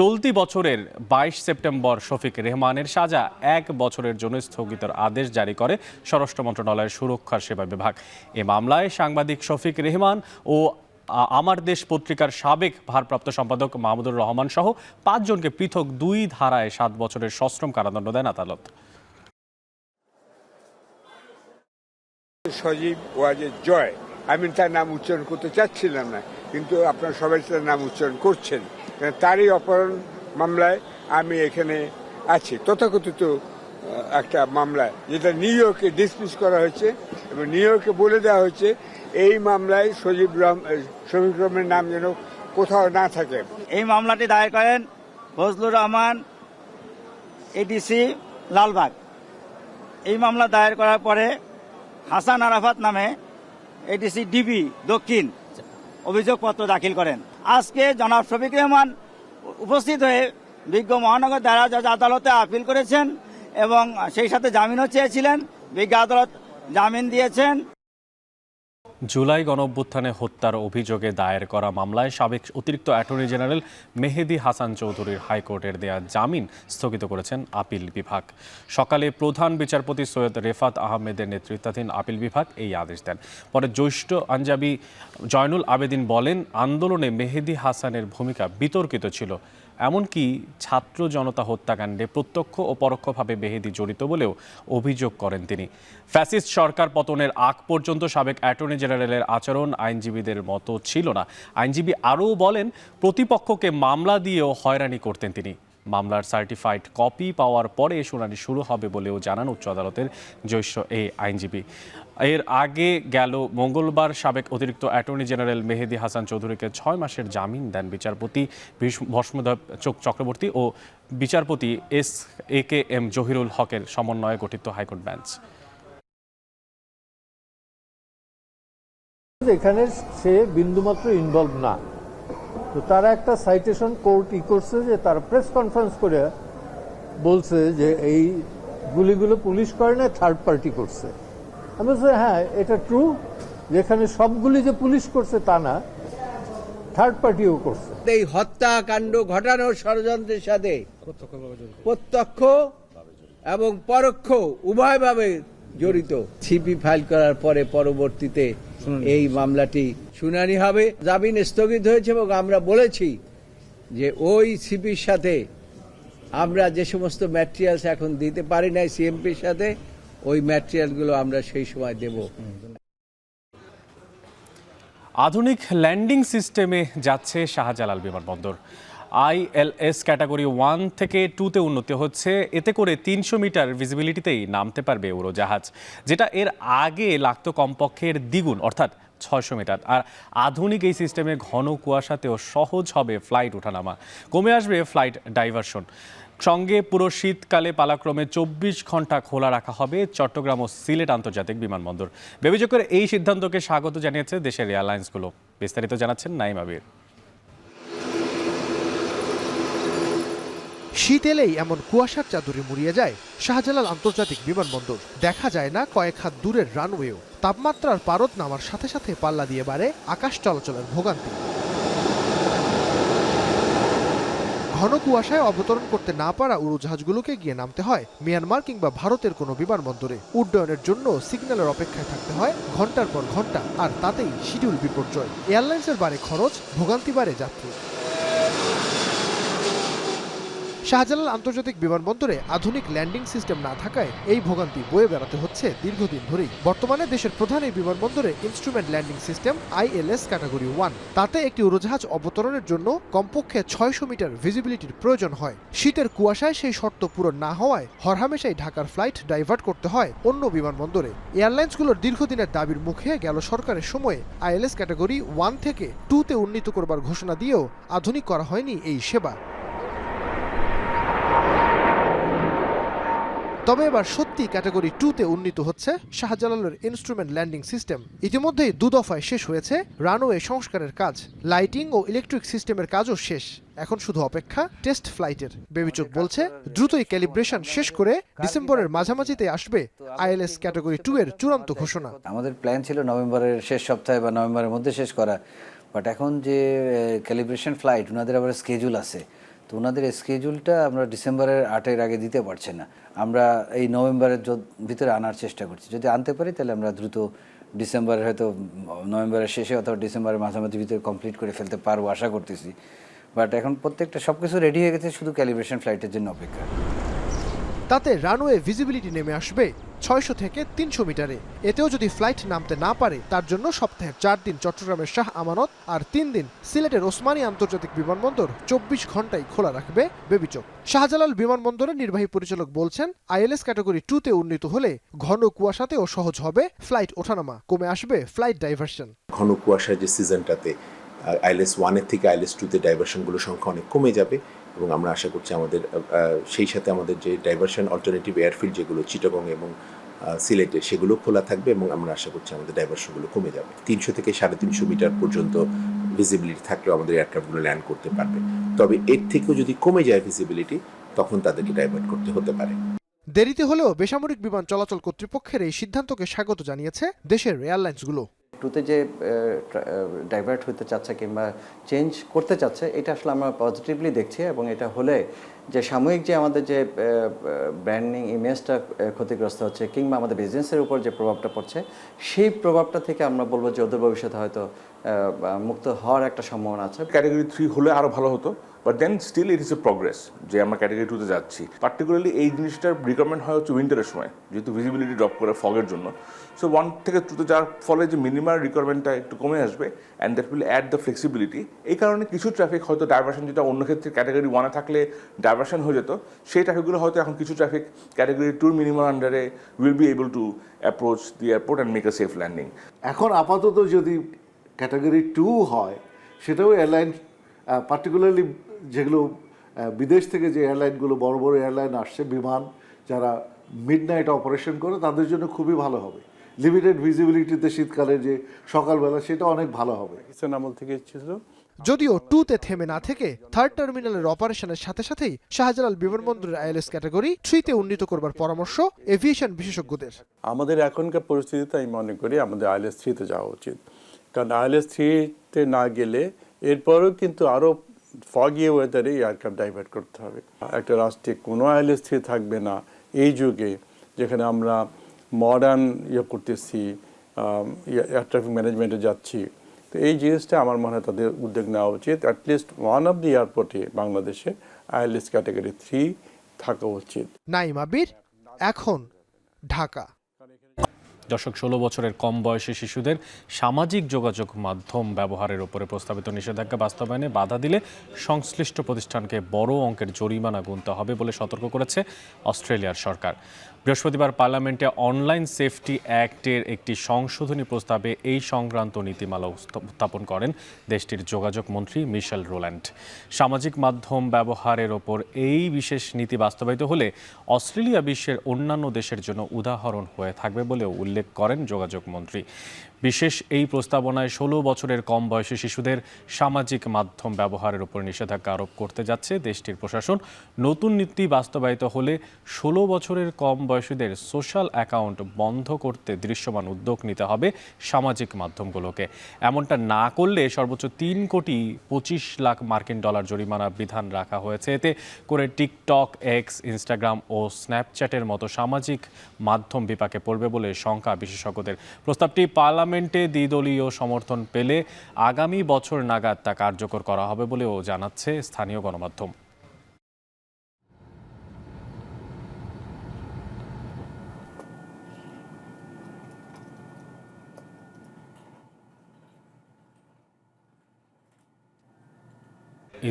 A: চলতি বছরের 22 সেপ্টেম্বর শফিক রেহমানের সাজা 1 বছরের জন্য স্থগিতের আদেশ জারি করে স্বরাষ্ট্র মন্ত্রণালয়ের সুরক্ষা সেবা বিভাগ। এ মামলায় সাংবাদিক শফিক রেহমান ও আমার দেশ পত্রিকার সাবেক ভারপ্রাপ্ত সম্পাদক মাহমুদুর রহমান সহ 5 জনকে পৃথক 2 ধারায় 7 বছরের সশ্রম কারাদণ্ড দেন আদালত।
S: সজীব ওয়াজেদ জয়, আমি তার নাম উচ্চারণ করতে চাচ্ছিলাম না, কিন্তু আপনারা সবাই তার নাম উচ্চারণ করছেন। তারই অপহরণ মামলায় আমি এখানে আছি, তথাকথিত একটা মামলায়, যেটা নিউ ইয়র্কে ডিসমিস করা হয়েছে এবং নিউ ইয়র্কে বলে দেওয়া হয়েছে এই মামলায় শফিক রহমানের নাম যেন কোথাও না থাকে।
T: এই মামলাটি দায়ের করেন ফজলুর রহমান, এডিসি লালবাগ। এই মামলা দায়ের করার পরে হাসান আরাফাত নামে এডিসি ডিবি দক্ষিণ অভিযোগপত্র দাখিল করেন। আজকে জনাব শফিক রহমান উপস্থিত হয়ে বিজ্ঞ মহানগর দায়রা জজ আদালতে আপিল করেছেন এবং সেই সাথে জামিনও চেয়েছিলেন। বিজ্ঞ আদালত জামিন দিয়েছেন।
A: জুলাই গণঅভ্যুত্থানে হত্যার অভিযোগে দায়ের করা মামলায় সাবেক অতিরিক্ত অ্যাটর্নি জেনারেল মেহেদী হাসান চৌধুরীর হাইকোর্টের দেয়া জামিন স্থগিত করেছেন আপিল বিভাগ। সকালে প্রধান বিচারপতি সৈয়দ রেফাত আহমেদের নেতৃত্বাধীন আপিল বিভাগ এই আদেশ দেন। পরে জ্যেষ্ঠ আইনজীবী জয়নুল আবেদিন বলেন, আন্দোলনে মেহেদী হাসানের ভূমিকা বিতর্কিত ছিল। এমনকি ছাত্র জনতা হত্যাকাণ্ডে প্রত্যক্ষ ও পরোক্ষভাবে মেহেদী জড়িত বলেও অভিযোগ করেন তিনি। ফ্যাসিস্ট সরকার পতনের আগ পর্যন্ত সাবেক অ্যাটর্নি জেনারেলের আচরণ আইনজীবীদের মতো ছিল না। আইনজীবী আরও বলেন, প্রতিপক্ষকে মামলা দিয়েও হয়রানি করতেন তিনি। মামলার সার্টিফাইড কপি পাওয়ার পরে শুনানি শুরু হবে বলেও জানান উচ্চ আদালতের জ্যেষ্ঠ এই আইনজীবী। এর আগে গেল মঙ্গলবার সাবেক অতিরিক্ত অ্যাটর্নি জেনারেল মেহেদী হাসান চৌধুরীকে 6 মাসের জামিন দেন বিচারপতি ভস্মদেব চক্রবর্তী ও বিচারপতি SAKM জহিরুল হকের সমন্বয়ে গঠিত হাইকোর্ট বেঞ্চ।
O: এখানে সে বিন্দুমাত্র ইনভলভ না, তো তারা একটা সাইটেশন কোর্ট করছে যে তারা প্রেস কনফারেন্স করে বলছে যে এই গুলিগুলো পুলিশ করে না, থার্ড পার্টি করছে। আমি বলছি হ্যাঁ এটা ট্রু, যেখানে সবগুলি যে পুলিশ করছে তা না, থার্ড পার্টিও করছে।
U: এই হত্যাকাণ্ড ঘটানোর ষড়যন্ত্রের সাথে প্রত্যক্ষ এবং পরোক্ষ উভয়ভাবে জড়িত। সিপি ফাইল করার পরে পরবর্তীতে এই মামলাটি শুনানি হবে। জামিন স্থগিত হয়েছে এবং আমরা বলেছি যে ওই সিপির সাথে আমরা যে সমস্ত ম্যাটেরিয়ালস এখন দিতে পারি নাই সিএমপির সাথে, ওই ম্যাটেরিয়ালগুলো আমরা সেই সময় দেব।
A: আধুনিক ল্যান্ডিং সিস্টেমে যাচ্ছে শাহজালাল বিমানবন্দর। ILS ক্যাটাগরি 1 থেকে 2-তে উন্নতি হচ্ছে। এতে করে 300 মিটার ভিজিবিলিটিতেই নামতে পারবে উড়োজাহাজ, যেটা এর আগে লাগতো কমপক্ষের দ্বিগুণ, অর্থাৎ 600 মিটার। আর আধুনিক এই সিস্টেমে ঘন কুয়াশাতেও সহজ হবে ফ্লাইট ওঠানামা, কমে আসবে ফ্লাইট ডাইভারশন। সঙ্গে পুরো শীতকালে পালাক্রমে 24 ঘন্টা খোলা রাখা হবে চট্টগ্রাম ও সিলেট আন্তর্জাতিক বিমানবন্দর। বিবেচকের এই সিদ্ধান্তকে স্বাগত জানিয়েছে দেশের এয়ারলাইন্সগুলো। বিস্তারিত জানাচ্ছেন নাইম আবির।
H: শীত এলেই এমন কুয়াশার চাদরে মুড়িয়ে যায় শাহজালাল আন্তর্জাতিক বিমানবন্দর। দেখা যায় না কয়েক হাত দূরের রানওয়েও। তাপমাত্রার পারদ নামার সাথে সাথে পাল্লা দিয়ে বাড়ে আকাশ চলাচলের ভোগান্তি। ঘন কুয়াশায় অবতরণ করতে না পারা উড়োজাহাজগুলোকে গিয়ে নামতে হয় মিয়ানমার কিংবা ভারতের কোনো বিমানবন্দরে। উড্ডয়নের জন্য সিগন্যালের অপেক্ষায় থাকতে হয় ঘন্টার পর ঘন্টা, আর তাতেই শিডিউল বিপর্যয়। এয়ারলাইন্সের বাড়ে খরচ, ভোগান্তি বাড়ে যাত্রী। শাহজালাল আন্তর্জাতিক বিমানবন্দরে আধুনিক ল্যান্ডিং সিস্টেম না থাকায় এই ভোগান্তি বয়ে বেড়াতে হচ্ছে দীর্ঘদিন ধরেই। বর্তমানে দেশের প্রধান এই বিমানবন্দরে instrument landing system ILS category 1। তাতে একটি উড়োজাহাজ অবতরণের জন্য কমপক্ষে 600 মিটার ভিজিবিলিটির প্রয়োজন হয়। শীতের কুয়াশায় সেই শর্ত পূরণ না হওয়ায় হরহামেশাই ঢাকার ফ্লাইট ডাইভার্ট করতে হয় অন্য বিমানবন্দরে। এয়ারলাইন্সগুলোর দীর্ঘদিনের দাবির মুখে গেল সরকারের সময়ে ILS ক্যাটাগরি 1 থেকে 2-তে উন্নীত করবার ঘোষণা দিয়েও আধুনিক করা হয়নি এই সেবা। তবে এবার সত্যি ক্যাটাগরি 2-তে উন্নীত হচ্ছে শাহজালালের ইনস্ট্রুমেন্ট ল্যান্ডিং সিস্টেম। ইতিমধ্যেই 2 দফায় শেষ হয়েছে রানওয়ে সংস্কারের কাজ, লাইটিং ও ইলেকট্রিক সিস্টেমের কাজও শেষ। এখন শুধু অপেক্ষা টেস্ট ফ্লাইটের। বেবিচক বলছে দ্রুতই ক্যালিব্রেশন শেষ করে ডিসেম্বরের মাঝামাঝিতে আসবে ILS ক্যাটাগরি 2 এর চূড়ান্ত ঘোষণা।
V: আমাদের প্ল্যান ছিল নভেম্বরের শেষ সপ্তাহে বা নভেম্বরের মধ্যে শেষ করা, বাট এখন যে ক্যালিব্রেশন ফ্লাইট, ওনাদের আবার স্কেজুল আছে, তো ওনাদের স্কেজুলটা আমরা ডিসেম্বরের 8-এর আগে দিতে পারছি না। আমরা এই নভেম্বরের ভিতরে আনার চেষ্টা করছি। যদি আনতে পারি তাহলে আমরা দ্রুত ডিসেম্বরের, হয়তো নভেম্বরের শেষে অথবা ডিসেম্বরের মাঝামাঝি ভিতরে কমপ্লিট করে ফেলতে পারবো আশা করতেছি। বাট এখন প্রত্যেকটা সবকিছু রেডি হয়ে গেছে, শুধু ক্যালিব্রেশন ফ্লাইটের জন্য অপেক্ষা।
H: তাতে রানওয়ে ভিজিবিলিটি নেমে আসবে 600 থেকে 300 মিটারে। এতেও যদি ফ্লাইট নামতে না পারে, তার জন্য সপ্তাহে 4 দিন চট্টগ্রামের শাহ আমানত আর 3 দিন সিলেটের ওসমানী আন্তর্জাতিক বিমানবন্দর 24 ঘন্টাই খোলা রাখবে বেবিচক। শাহজালাল বিমানবন্দরের নির্বাহী পরিচালক বলছেন ILS ক্যাটাগরি 2-তে উন্নীত হলে ঘন কুয়াশাতেও সহজ হবে ফ্লাইট ওঠানামা, কমে আসবে ফ্লাইট ডাইভারশন।
W: ঘন কুয়াশার যে সিজনটাতে ILS 1-এর থেকে ILS 2-তে ডাইভারশনগুলোর সংখ্যা অনেক কমে যাবে এবং আমরা আশা করছি আমাদের সেই সাথে আমাদের যে ডাইভারশন অল্টারনেটিভ এয়ারফিল্ড যেগুলো চিটাগং এবং সিলেটে, সেগুলো খোলা থাকবে এবং আমরা আশা করছি আমাদের ডাইভারশনগুলো কমে যাবে। 300 থেকে 350 মিটার পর্যন্ত ভিজিবিলিটি থাকলেও আমাদের এয়ারক্রাফটগুলো ল্যান্ড করতে পারবে। তবে এর থেকেও যদি কমে যায় ভিজিবিলিটি, তখন তাদেরকে ডাইভার্ট করতে হতে পারে।
H: দেরিতে হলেও বেসামরিক বিমান চলাচল কর্তৃপক্ষের এই সিদ্ধান্তকে স্বাগত জানিয়েছে দেশের এয়ারলাইন্সগুলো।
I: 2-তে যে ডাইভার্ট হতে চাচ্ছে কিংবা চেঞ্জ করতে চাচ্ছে, এটা আসলে আমরা পজিটিভলি দেখছি। এবং এটা হলে যে সাময়িক যে আমাদের যে ব্র্যান্ডিং ইমেজটা ক্ষতিগ্রস্ত হচ্ছে কিংবা আমাদের বিজনেসের উপর যে প্রভাবটা পড়ছে, সেই প্রভাবটা থেকে আমরা বলবো যে অদূর ভবিষ্যতে হয়তো মুক্ত হওয়ার একটা সম্ভাবনা আছে।
X: ক্যাটাগরি 3 হলে আরও ভালো হতো, but then still it is a progress যে আমরা ক্যাটাগরি 2-তে যাচ্ছি। পার্টিকুলারলি এই জিনিসটার রিকোয়ারমেন্ট হয় হচ্ছে উইন্টারের সময়, যেহেতু ভিজিবিলিটি ড্রপ করে ফগের জন্য। সো 1 থেকে 2-তে যাওয়ার ফলে যে মিনিমাম রিকোয়ারমেন্টটা একটু কমে আসবে, and that will add the flexibility. এই কারণে কিছু ট্রাফিক হয়তো ডাইভারশন, যেটা অন্য ক্ষেত্রে ক্যাটাগরি 1-এ থাকলে ডাইভারশন হয়ে যেত, সেই ট্রাফিকগুলো হয়তো এখন কিছু ট্রাফিক ক্যাটাগরি 2 মিনিমাম আন্ডারে will be able to approach the airport and make a safe landing.
Y: এখন আপাতত যদি ক্যাটাগরি 2 হয়, সেটাও এয়ারলাইন, পার্টিকুলারলি যেগুলো বিদেশ থেকে যে এয়ারলাইনগুলো বড় বড় এয়ারলাইন আসছে, বিমান যারা মিডনাইট অপারেশন করে, তাদের জন্য খুবই ভালো হবে। লিমিটেড ভিজিবিলিটিতে শীতকালে যে সকালবেলা সেটা অনেক ভালো হবে।
B: আমল থেকে ছিল।
H: যদিও 2-তে থেমে না থেকে থার্ড টার্মিনালের অপারেশনের সাথে সাথেই শাহজালাল বিমানবন্দরের আইএলএস ক্যাটাগরি 3-তে উন্নীত করবার পরামর্শ এভিয়েশন বিশেষজ্ঞদের।
B: আমাদের এখনকার পরিস্থিতিতে আমি মনে করি আমাদের আইএলএস 3-তে যাওয়া উচিত, কারণ আইএলএস 3-তে না গেলে এরপরেও কিন্তু আরও ফগি ওয়েদারে এয়ারক্রাফট ডাইভার্ট করতে হবে। একটা রাষ্ট্রে কোনো আইএলএস 3 থাকবে না এই যুগে, যেখানে আমরা মডার্ন করতেছি, এয়ার ট্রাফিক ম্যানেজমেন্টে যাচ্ছি। তো এই জিনিসটা আমার মনে হয় তাদের উদ্যোগ নেওয়া উচিত। অ্যাটলিস্ট ওয়ান অফ দি এয়ারপোর্টে বাংলাদেশে আইএলএস ক্যাটাগরি 3 থাকা উচিত।
H: নাইম আবির, এখন, ঢাকা।
A: দর্শক, 16 বছরের কম বয়সী শিশুদের সামাজিক যোগাযোগ মাধ্যম ব্যবহারের উপরে প্রস্তাবিত নিষেধাজ্ঞা বাস্তবায়নে বাধা দিলে সংশ্লিষ্ট প্রতিষ্ঠানকে বড় অঙ্কের জরিমানা গুনতে হবে বলে সতর্ক করেছে অস্ট্রেলিয়ার সরকার। বৃহস্পতিবার পার্লামেন্টে অনলাইন সেফটি অ্যাক্টের একটি সংশোধনী প্রস্তাবে এই সংক্রান্ত নীতিমালা উত্থাপন করেন দেশটির যোগাযোগ মন্ত্রী মিশেল রোল্যান্ড। সামাজিক মাধ্যম ব্যবহারের ওপর এই বিশেষ নীতি বাস্তবায়িত হলে অস্ট্রেলিয়া বিশ্বের অন্যান্য দেশের জন্য উদাহরণ হয়ে থাকবে বলেও উল্লেখ করেন যোগাযোগ মন্ত্রী। বিশেষ এই প্রস্তাবনায় 16 বছরের কম বয়সী শিশুদের সামাজিক মাধ্যম ব্যবহারের উপর নিষেধাজ্ঞা আরোপ করতে যাচ্ছে দেশটির প্রশাসন। নতুন নীতি বাস্তবায়িত হলে 16 বছরের কম বয়সীদের সোশ্যাল অ্যাকাউন্ট বন্ধ করতে দৃশ্যমান উদ্যোগ নিতে হবে সামাজিক মাধ্যমগুলোকে। এমনটা না করলে সর্বোচ্চ 3,25,00,000 মার্কিন ডলার জরিমানা বিধান রাখা হয়েছে। এতে করে টিকটক, এক্স, ইনস্টাগ্রাম ও স্ন্যাপচ্যাটের মতো সামাজিক মাধ্যম বিপাকে পড়বে বলে শঙ্কা বিশেষজ্ঞদের। প্রস্তাবটি পার্লামেন্টে দ্বিদলীয় সমর্থন পেলে আগামী বছর নাগাদ তা কার্যকর করা হবে বলেও জানাচ্ছে স্থানীয় গণমাধ্যম।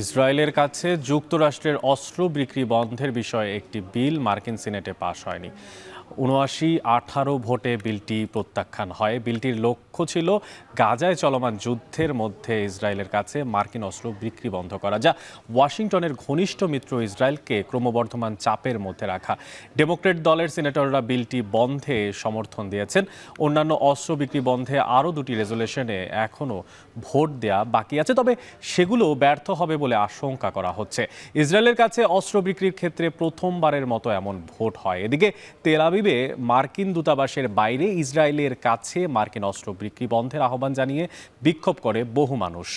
A: ইসরায়েলের কাছে যুক্তরাষ্ট্রের অস্ত্র বিক্রি বন্ধের বিষয়ে একটি বিল মার্কিন সিনেটে পাশ হয়নি। 79-18 ভোটে বিলটি প্রত্যাখ্যান হয়। বিলটির লক্ষ্য ছিল গাজায় চলমান যুদ্ধের মধ্যে ইসরায়েলের কাছে মার্কিন অস্ত্র বিক্রি বন্ধ করা, যা ওয়াশিংটনের ঘনিষ্ঠ মিত্র ইসরায়েলকে ক্রমবর্ধমান চাপের মধ্যে রাখা। ডেমোক্রেট দলের সিনেটররা বিলটি বন্ধে সমর্থন দিয়েছেন। অন্যান্য অস্ত্র বিক্রি বন্ধে আরও 2টি রেজুলেশনে এখনও ভোট দেয়া বাকি আছে, তবে সেগুলো ব্যর্থ হবে বলে আশঙ্কা করা হচ্ছে। ইসরায়েলের কাছে অস্ত্র বিক্রির ক্ষেত্রে প্রথমবারের মতো এমন ভোট হয়। এদিকে তেল আবিবে মার্কিন দূতাবাসের বাইরে ইসরায়েলের কাছে মার্কিন অস্ত্র বিক্রি বন্ধের আহ্বান জানিয়ে বিক্ষোভ করে বহু মানুষ।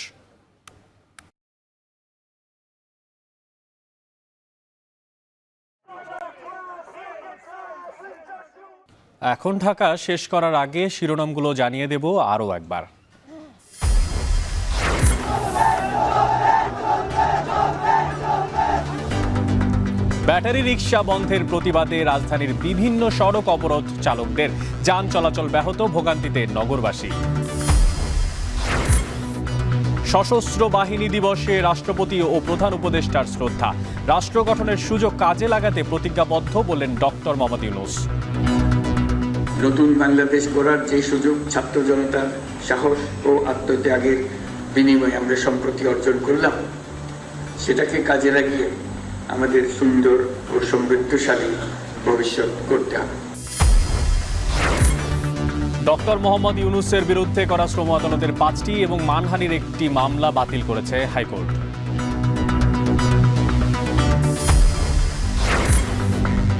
A: এখন ঢাকা শেষ করার আগে শিরোনামগুলো জানিয়ে দেব আরও একবার। ব্যাটারি রিকশা বন্ধের প্রতিবাদে রাজধানীর বিভিন্ন সড়ক অবরোধ চালকদের, যান চলাচল ব্যাহত, ভোগান্তিতে নগরবাসী। সশস্ত্র বাহিনী দিবসে রাষ্ট্রপতি ও প্রধান উপদেষ্টার শ্রদ্ধা, রাষ্ট্র গঠনের সুযোগ কাজে লাগাতে প্রতিজ্ঞাবদ্ধ বললেন ডক্টর মোহাম্মদ ইউনূস।
C: নতুন বাংলাদেশ গড়ার যে সুযোগ ছাত্র জনতার সাহস ও আত্মত্যাগের বিনিময়ে আমরা সম্প্রতি অর্জন করলাম, সেটাকে কাজে লাগিয়ে আমাদের সুন্দর ও সমৃদ্ধশালী ভবিষ্যৎ করতে হবে।
A: ডক্টর মোহাম্মদ ইউনূসের বিরুদ্ধে করা শ্রম আদালতের 5টি এবং মানহানির একটি মামলা বাতিল করেছে হাইকোর্ট।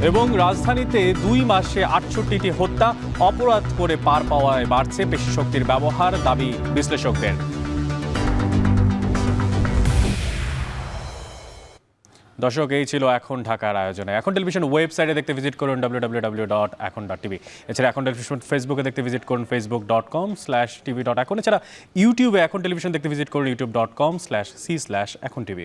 A: এবং রাজধানীতে 2 মাসে 68টি হত্যা, অপরাধ করে পার পাওয়ায় বাড়ছে পেশিশক্তির ব্যবহার, দাবি বিশ্লেষকদের। দর্শক, এই ছিল এখন ঢাকার আয়োজনে। এখন টেলিভিশন ওয়েবসাইটে দেখতে ভিজিট করুন www.ekhon.tv। এছাড়া এখন টেলিভিশন ফেসবুকে দেখতে ভিজিট করুন facebook.com/tv.ekhon। এছাড়া ইউটিউবে এখন টেলিভিশন দেখতে ভিজিট করুন youtube.com/c/ekhon tv।